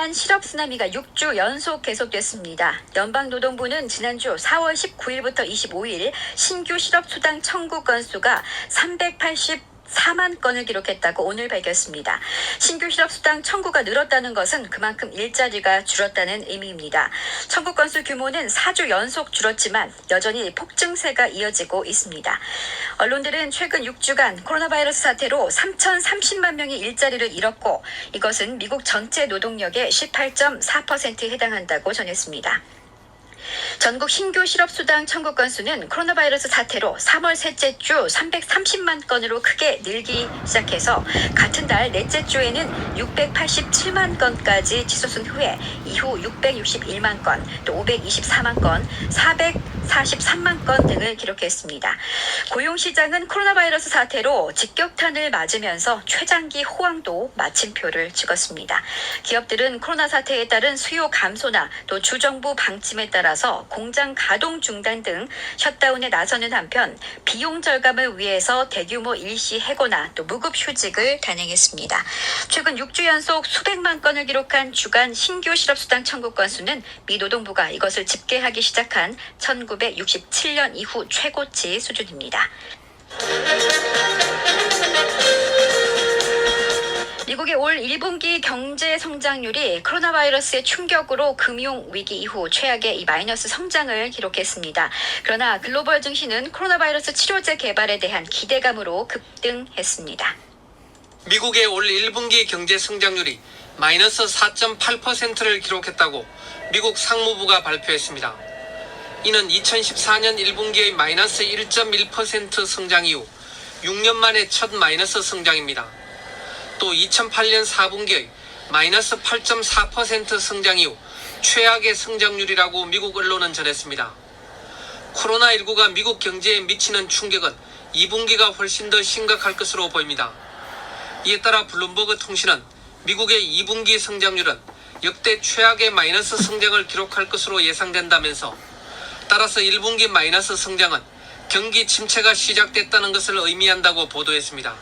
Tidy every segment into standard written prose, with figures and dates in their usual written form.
주간 실업 쓰나미가 6주 연속 계속됐습니다. 연방노동부는 지난주 4월 19일부터 25일 신규 실업수당 청구 건수가 384만 건을 기록했다고 오늘 밝혔습니다. 신규 실업수당 청구가 늘었다는 것은 그만큼 일자리가 줄었다는 의미입니다. 청구 건수 규모는 4주 연속 줄었지만 여전히 폭증세가 이어지고 있습니다. 언론들은 최근 6주간 코로나 바이러스 사태로 3,030만 명이 일자리를 잃었고 이것은 미국 전체 노동력의 18.4%에 해당한다고 전했습니다. 전국 신규 실업수당 청구 건수는 코로나 바이러스 사태로 3월 셋째 주 330만 건으로 크게 늘기 시작해서 같은 달 넷째 주에는 687만 건까지 치솟은 후에 이후 661만 건, 또 524만 건, 443만 건 등을 기록했습니다. 고용시장은 코로나 바이러스 사태로 직격탄을 맞으면서 최장기 호황도 마침표를 찍었습니다. 기업들은 코로나 사태에 따른 수요 감소나 또 주정부 방침에 따라서 공장 가동 중단 등 셧다운에 나서는 한편 비용 절감을 위해서 대규모 일시 해고나 또 무급 휴직을 단행했습니다. 최근 6주 연속 수백만 건을 기록한 주간 신규 실업수당 청구 건수는 미 노동부가 이것을 집계하기 시작한 1967년 이후 최고치 수준입니다. 미국의 올 1분기 경제 성장률이 코로나 바이러스의 충격으로 금융위기 이후 최악의 마이너스 성장을 기록했습니다. 그러나 글로벌 증시는 코로나 바이러스 치료제 개발에 대한 기대감으로 급등했습니다. 미국의 올 1분기 경제 성장률이 마이너스 4.8%를 기록했다고 미국 상무부가 발표했습니다. 이는 2014년 1분기의 마이너스 1.1% 성장 이후 6년 만의 첫 마이너스 성장입니다. 또 2008년 4분기의 마이너스 8.4% 성장 이후 최악의 성장률이라고 미국 언론은 전했습니다. 코로나19가 미국 경제에 미치는 충격은 2분기가 훨씬 더 심각할 것으로 보입니다. 이에 따라 블룸버그 통신은 미국의 2분기 성장률은 역대 최악의 마이너스 성장을 기록할 것으로 예상된다면서 따라서 1분기 마이너스 성장은 경기 침체가 시작됐다는 것을 의미한다고 보도했습니다.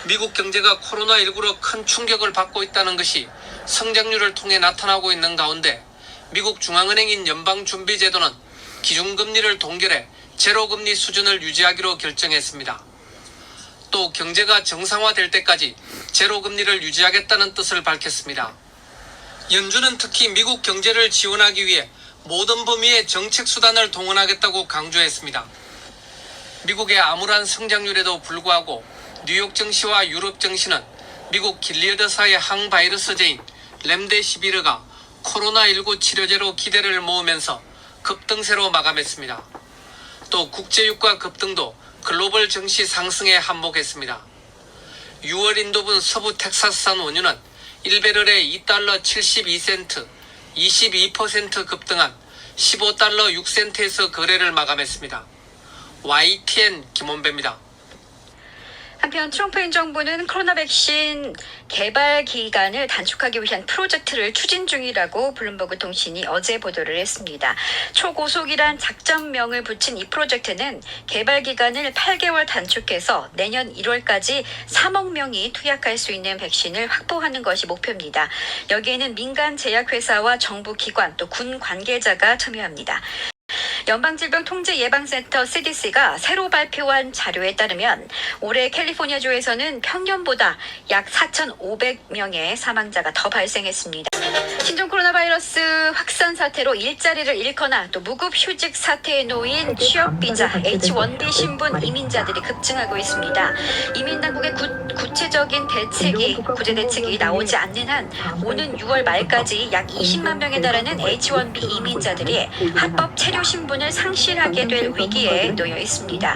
미국 경제가 코로나19로 큰 충격을 받고 있다는 것이 성장률을 통해 나타나고 있는 가운데 미국 중앙은행인 연방준비제도는 기준금리를 동결해 제로금리 수준을 유지하기로 결정했습니다. 또 경제가 정상화될 때까지 제로금리를 유지하겠다는 뜻을 밝혔습니다. 연준은 특히 미국 경제를 지원하기 위해 모든 범위의 정책 수단을 동원하겠다고 강조했습니다. 미국의 암울한 성장률에도 불구하고 뉴욕 증시와 유럽 증시는 미국 길리어드사의 항바이러스제인 렘데시비르가 코로나19 치료제로 기대를 모으면서 급등세로 마감했습니다. 또 국제유가 급등도 글로벌 증시 상승에 한몫했습니다. 6월 인도분 서부 텍사스산 원유는 1배럴에 $2 72센트, 22% 급등한 $15 6센트에서 거래를 마감했습니다. YTN 김원배입니다. 한편 트럼프 행정부는 코로나 백신 개발 기간을 단축하기 위한 프로젝트를 추진 중이라고 블룸버그 통신이 어제 보도를 했습니다. 초고속이란 작전명을 붙인 이 프로젝트는 개발 기간을 8개월 단축해서 내년 1월까지 3억 명이 투약할 수 있는 백신을 확보하는 것이 목표입니다. 여기에는 민간 제약회사와 정부 기관 또 군 관계자가 참여합니다. 연방질병통제예방센터 CDC가 새로 발표한 자료에 따르면 올해 캘리포니아주에서는 평년보다 약 4,500명의 사망자가 더 발생했습니다. 신종 코로나 바이러스 확산 사태로 일자리를 잃거나 또 무급 휴직 사태에 놓인 취업비자 H-1B 신분 이민자들이 급증하고 있습니다. 이민당국의 구체적인 구제 대책이 나오지 않는 한 오는 6월 말까지 약 20만 명에 달하는 H-1B 이민자들이 합법 체류 신분을 상실하게 될 위기에 놓여 있습니다.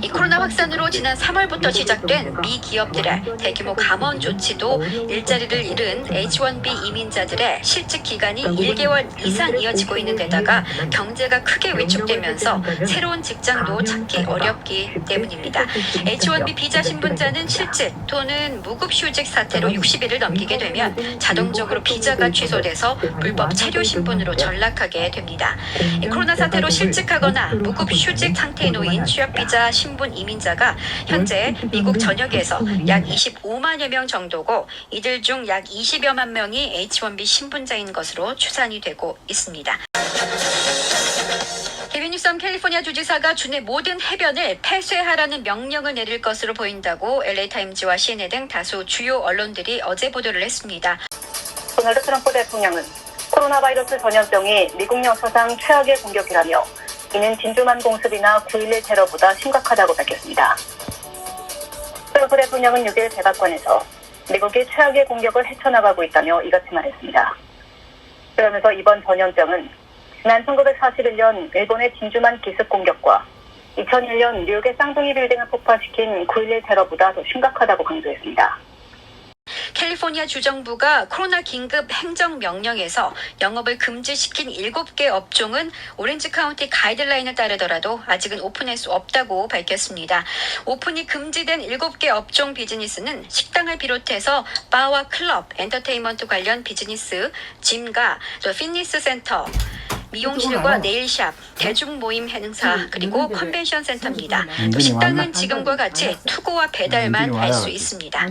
이 코로나 확산으로 지난 3월부터 시작된 미 기업들의 대규모 감원 조치도 일자리를 잃은 H-1B 이민자들의 실직 기간이 1개월 이상 이어지고 있는 데다가 경제가 크게 위축되면서 새로운 직장도 찾기 어렵기 때문입니다. H-1B 비자 신분자는 실직 또는 무급 휴직 사태로 60일을 넘기게 되면 자동적으로 비자가 취소돼서 불법 체류 신분으로 전락하게 됩니다. 코로나 사태 상태로 실직하거나 무급휴직 상태에 놓인 취업비자 신분 이민자가 현재 미국 전역에서 약 25만여 명 정도고 이들 중 약 20여만 명이 H-1B 신분자인 것으로 추산이 되고 있습니다. 케빈 뉴섬 캘리포니아 주지사가 주내 모든 해변을 폐쇄하라는 명령을 내릴 것으로 보인다고 LA타임즈와 CNN 등 다수 주요 언론들이 어제 보도를 했습니다. 도널드 트럼프 대통령은 코로나 바이러스 전염병이 미국 역사상 최악의 공격이라며 이는 진주만 공습이나 9.11 테러보다 심각하다고 밝혔습니다. 트럼프 대통령은 6일 백악관에서 미국이 최악의 공격을 헤쳐나가고 있다며 이같이 말했습니다. 그러면서 이번 전염병은 지난 1941년 일본의 진주만 기습 공격과 2001년 뉴욕의 쌍둥이 빌딩을 폭파시킨 9.11 테러보다 더 심각하다고 강조했습니다. 캘리포니아 주정부가 코로나 긴급 행정명령에서 영업을 금지시킨 7개 업종은 오렌지 카운티 가이드라인을 따르더라도 아직은 오픈할 수 없다고 밝혔습니다. 오픈이 금지된 7개 업종 비즈니스는 식당을 비롯해서 바와 클럽, 엔터테인먼트 관련 비즈니스, 짐과 피트니스 센터, 미용실과 네일샵, 대중모임 행사, 그리고 컨벤션 센터입니다. 또 식당은 지금과 같이 투고와 배달만 할 수 있습니다.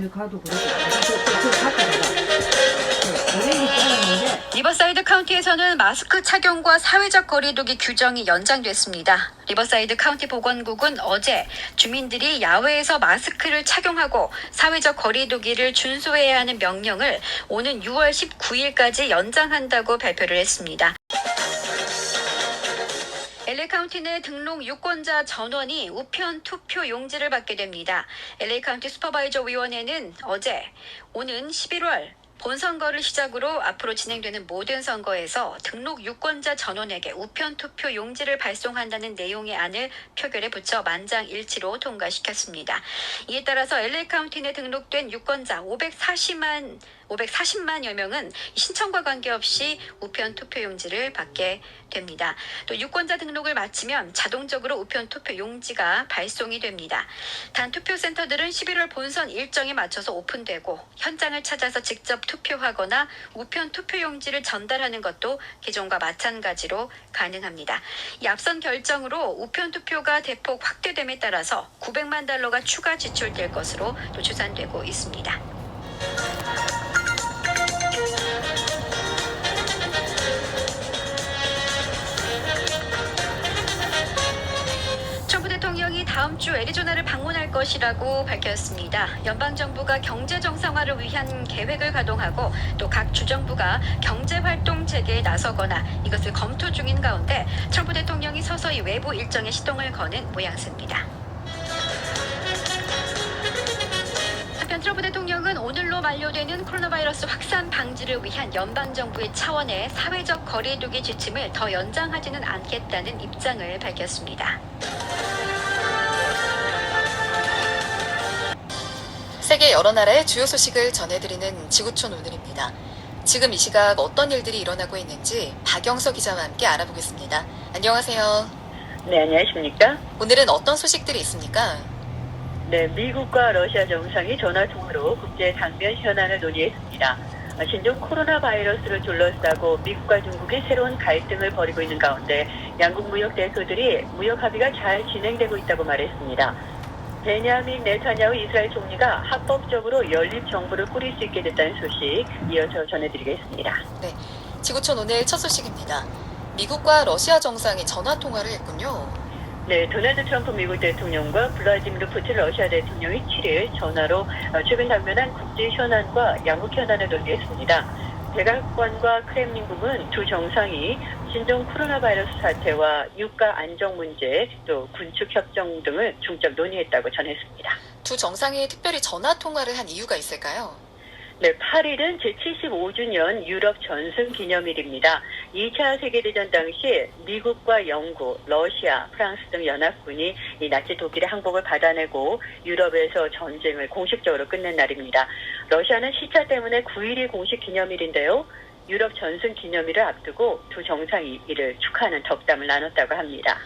리버사이드 카운티에서는 마스크 착용과 사회적 거리두기 규정이 연장됐습니다. 리버사이드 카운티 보건국은 어제 주민들이 야외에서 마스크를 착용하고 사회적 거리두기를 준수해야 하는 명령을 오는 6월 19일까지 연장한다고 발표를 했습니다. LA 카운티 내 등록 유권자 전원이 우편 투표 용지를 받게 됩니다. LA 카운티 슈퍼바이저 위원회는 어제 오는 11월 본선거를 시작으로 앞으로 진행되는 모든 선거에서 등록 유권자 전원에게 우편 투표 용지를 발송한다는 내용의 안을 표결에 붙여 만장일치로 통과시켰습니다. 이에 따라서 LA 카운티 내 등록된 유권자 540만여 명은 신청과 관계없이 우편 투표 용지를 받게 됩니다. 또 유권자 등록을 마치면 자동적으로 우편 투표 용지가 발송이 됩니다. 단 투표센터들은 11월 본선 일정에 맞춰서 오픈되고 현장을 찾아서 직접 투표하거나 우편 투표 용지를 전달하는 것도 기존과 마찬가지로 가능합니다. 이 앞선 결정으로 우편 투표가 대폭 확대됨에 따라서 $900만 추가 지출될 것으로 또 추산되고 있습니다. 트럼프 대통령이 다음 주 애리조나를 방문할 것이라고 밝혔습니다. 연방정부가 경제 정상화를 위한 계획을 가동하고 또 각 주정부가 경제활동 재개에 나서거나 이것을 검토 중인 가운데 트럼프 대통령이 서서히 외부 일정에 시동을 거는 모양새입니다. 한편 트럼프 대통령은 오늘로 만료되는 코로나 바이러스 확산 방지를 위한 연방정부의 차원의 사회적 거리두기 지침을 더 연장하지는 않겠다는 입장을 밝혔습니다. 세계 여러 나라의 주요 소식을 전해드리는 지구촌 오늘입니다. 지금 이 시각 어떤 일들이 일어나고 있는지 박영서 기자와 함께 알아보겠습니다. 안녕하세요. 네, 안녕하십니까? 오늘은 어떤 소식들이 있습니까? 네, 미국과 러시아 정상이 전화통화로 국제 당면 현안을 논의했습니다. 신종 코로나 바이러스를 둘러싸고 미국과 중국이 새로운 갈등을 벌이고 있는 가운데 양국 무역 대표들이 무역 합의가 잘 진행되고 있다고 말했습니다. 베냐민 네타냐후 이스라엘 총리가 합법적으로 연립 정부를 꾸릴 수 있게 됐다는 소식 이어서 전해드리겠습니다. 네, 지구촌 오늘 첫 소식입니다. 미국과 러시아 정상이 전화통화를 했군요. 네, 도널드 트럼프 미국 대통령과 블라디미르 푸틴 러시아 대통령이 7일 전화로 최근 당면한 국제 현안과 양국 현안을 논의했습니다. 백악관과 크렘린궁은 두 정상이 신종 코로나 바이러스 사태와 유가 안정 문제, 또 군축 협정 등을 중점 논의했다고 전했습니다. 두 정상이 특별히 전화통화를 한 이유가 있을까요? 네, 8일은 제75주년 유럽 전승 기념일입니다. 2차 세계대전 당시 미국과 영국, 러시아, 프랑스 등 연합군이 이 나치 독일의 항복을 받아내고 유럽에서 전쟁을 공식적으로 끝낸 날입니다. 러시아는 시차 때문에 9일이 공식 기념일인데요. 유럽 전승 기념일을 앞두고 두 정상이 이를 축하하는 덕담을 나눴다고 합니다.